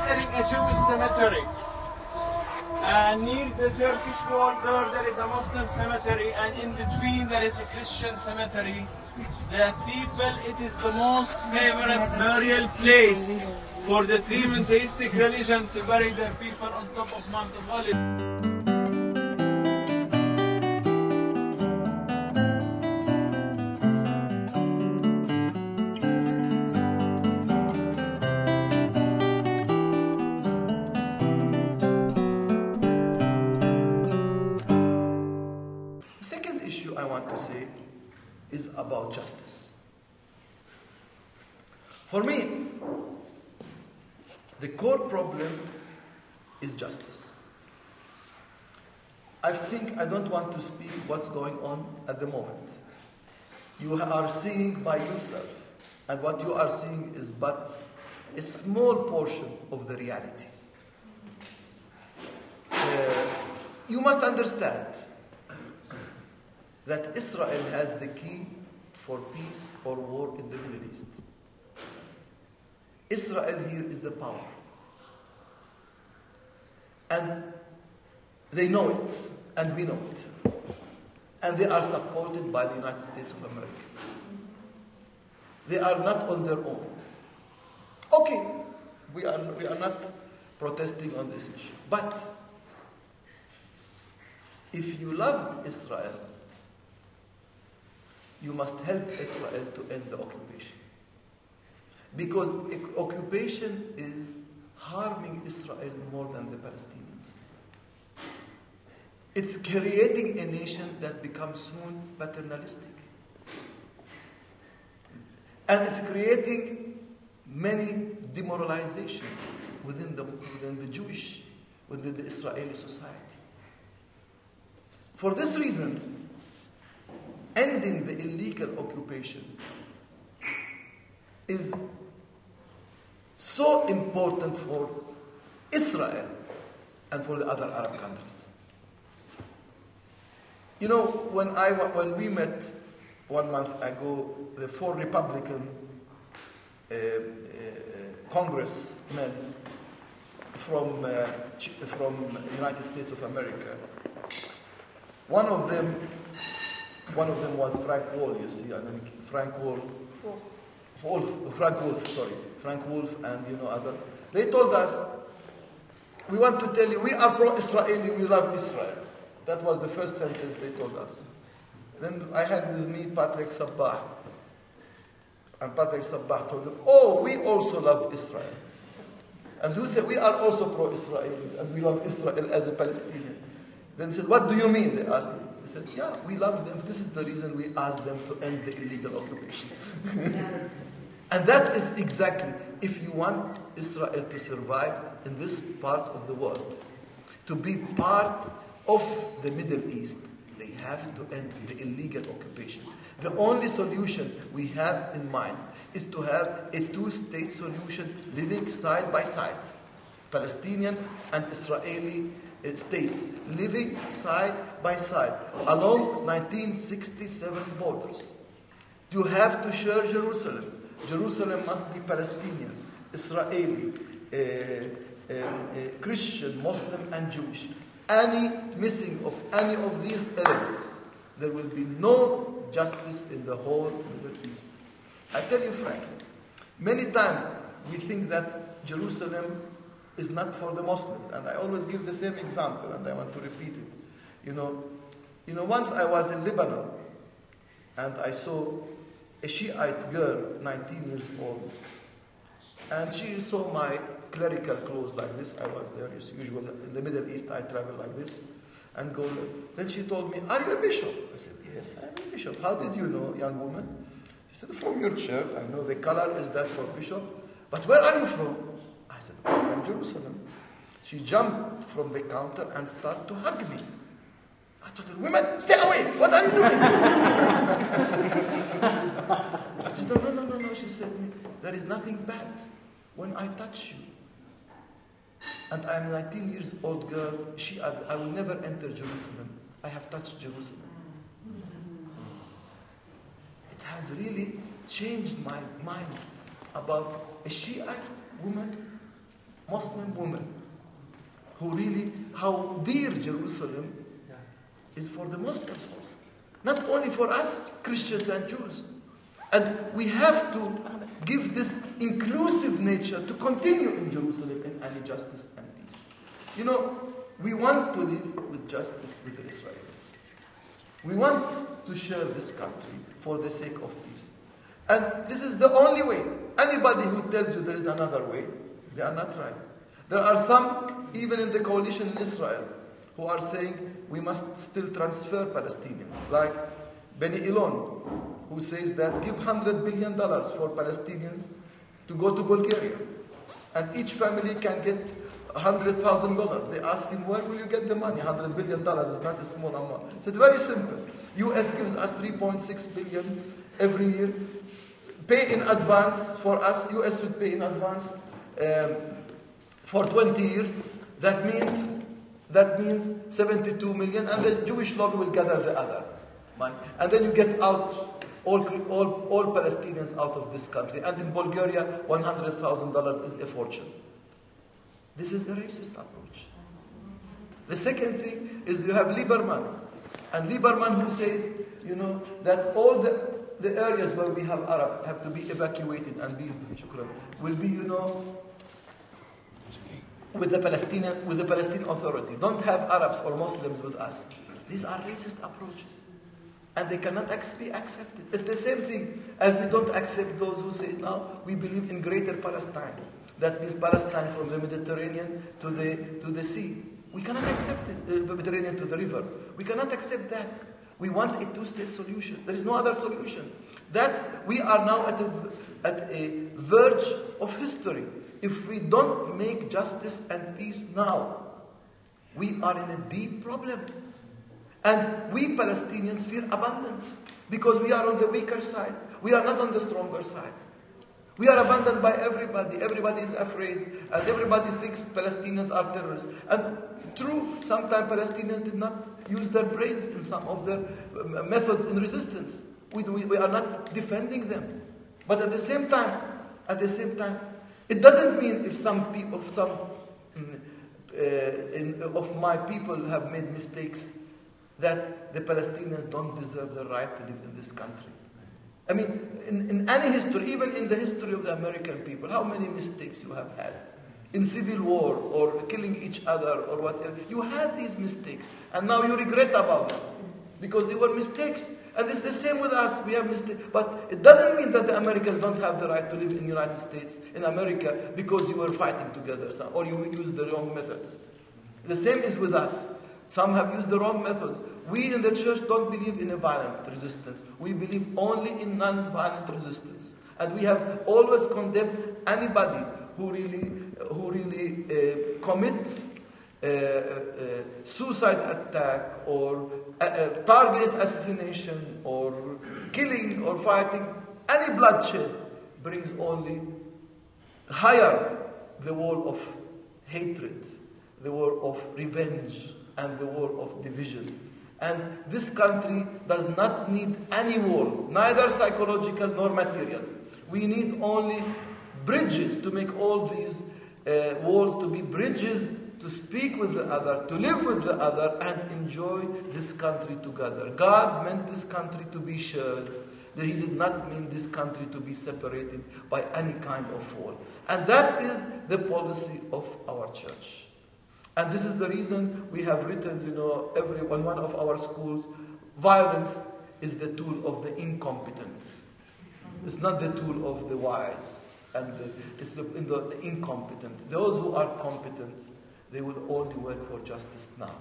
entering a Jewish cemetery. And near the Turkish border there is a Muslim cemetery, and in between there is a Christian cemetery. The people, it is the most favorite burial place for the three monotheistic religion to bury their people on top of Mount of Olives. I want to say is about justice. For me, the core problem is justice. I don't want to speak what's going on at the moment. You are seeing by yourself, and what you are seeing is but a small portion of the reality. You must understand that Israel has the key for peace or war in the Middle East. Israel here is the power. And they know it, and we know it. And they are supported by the United States of America. They are not on their own. Okay, we are not protesting on this issue. But if you love Israel, you must help Israel to end the occupation. Because occupation is harming Israel more than the Palestinians. It's creating a nation that becomes soon paternalistic. And it's creating many demoralization within the Israeli society. For this reason, ending the illegal occupation is so important for Israel and for the other Arab countries. You know, when we met 1 month ago, the 4 Republican congressmen from United States of America, one of them was Frank Wolf, you see, Frank Wolf, and other. They told us, we want to tell you, we are pro-Israeli, we love Israel. That was the first sentence they told us. Then I had with me Patrick Sabbah. And Patrick Sabbah told them, oh, we also love Israel. And who said, we are also pro-Israelis, and we love Israel as a Palestinian. Then he said, what do you mean? They asked him. He said, yeah, we love them. This is the reason we asked them to end the illegal occupation. And that is exactly, if you want Israel to survive in this part of the world, to be part of the Middle East, they have to end the illegal occupation. The only solution we have in mind is to have a two-state solution living side by side. Palestinian and Israeli states living side by side along 1967 borders. You have to share Jerusalem. Jerusalem must be Palestinian, Israeli, Christian, Muslim, and Jewish. Any missing of any of these elements, there will be no justice in the whole Middle East. I tell you frankly, many times we think that Jerusalem is not for the Muslims, and I always give the same example, and I want to repeat it. You know, once I was in Lebanon, and I saw a Shiite girl, 19 years old, and she saw my clerical clothes like this. I was there, usually in the Middle East, I travel like this, and go there. Then she told me, are you a bishop? I said, yes, I'm a bishop. How did you know, young woman? She said, from your shirt. I know the color is that for bishop. But where are you from? I said, I'm from Jerusalem. She jumped from the counter and started to hug me. I told her, women, stay away. What are you doing? She said, no. She said, there is nothing bad when I touch you. And I'm a 19 years old girl. I will never enter Jerusalem. I have touched Jerusalem. It has really changed my mind about a Shiite woman Muslim women who really, how dear Jerusalem is for the Muslims also. Not only for us, Christians and Jews. And we have to give this inclusive nature to continue in Jerusalem in any justice and peace. You know, we want to live with justice with the Israelis. We want to share this country for the sake of peace. And this is the only way. Anybody who tells you there is another way, they are not right. There are some, even in the coalition in Israel, who are saying we must still transfer Palestinians, like Beni Elon, who says that give $100 billion for Palestinians to go to Bulgaria. And each family can get $100,000. They asked him, where will you get the money? $100 billion is not a small amount. So it's very simple. US gives us $3.6 billion every year. Pay in advance for us. US should pay in advance for 20 years. That means 72 million, and the Jewish lobby will gather the other money. And then you get out all Palestinians out of this country. And in Bulgaria, $100,000 is a fortune. This is a racist approach. The second thing is you have Lieberman. And Lieberman who says, you know, that all the areas where we have Arab have to be evacuated and will be, you know, with the Palestinian Authority. Don't have Arabs or Muslims with us. These are racist approaches. And they cannot be accepted. It's the same thing as we don't accept those who say now we believe in Greater Palestine. That means Palestine from the Mediterranean to the sea. We cannot accept it, the Mediterranean to the river. We cannot accept that. We want a two-state solution. There is no other solution. That we are now at a verge of history. If we don't make justice and peace now, we are in a deep problem. And we Palestinians feel abandoned because we are on the weaker side. We are not on the stronger side. We are abandoned by everybody. Everybody is afraid. And everybody thinks Palestinians are terrorists. And true, sometimes Palestinians did not use their brains in some of their methods in resistance. We are not defending them. But at the same time, it doesn't mean if some people, of my people have made mistakes, that the Palestinians don't deserve the right to live in this country. I mean, in any history, even in the history of the American people, how many mistakes you have had? In civil war, or killing each other, or whatever. You had these mistakes, and now you regret about them, because they were mistakes. And it's the same with us, we have mistakes. But it doesn't mean that the Americans don't have the right to live in the United States, in America, because you were fighting together, or you used the wrong methods. The same is with us. Some have used the wrong methods. We in the church don't believe in a violent resistance. We believe only in non-violent resistance. And we have always condemned anybody who really commits suicide attack or targeted assassination or killing or fighting. Any bloodshed brings only higher the wall of hatred, the wall of revenge, and the wall of division. And this country does not need any wall, neither psychological nor material. We need only bridges to make all these walls to be bridges to speak with the other, to live with the other, and enjoy this country together. God meant this country to be shared. He did not mean this country to be separated by any kind of wall. And that is the policy of our church. And this is the reason we have written, you know, on one of our schools, violence is the tool of the incompetent. It's not the tool of the wise. And it's the incompetent. Those who are competent, they will only work for justice now.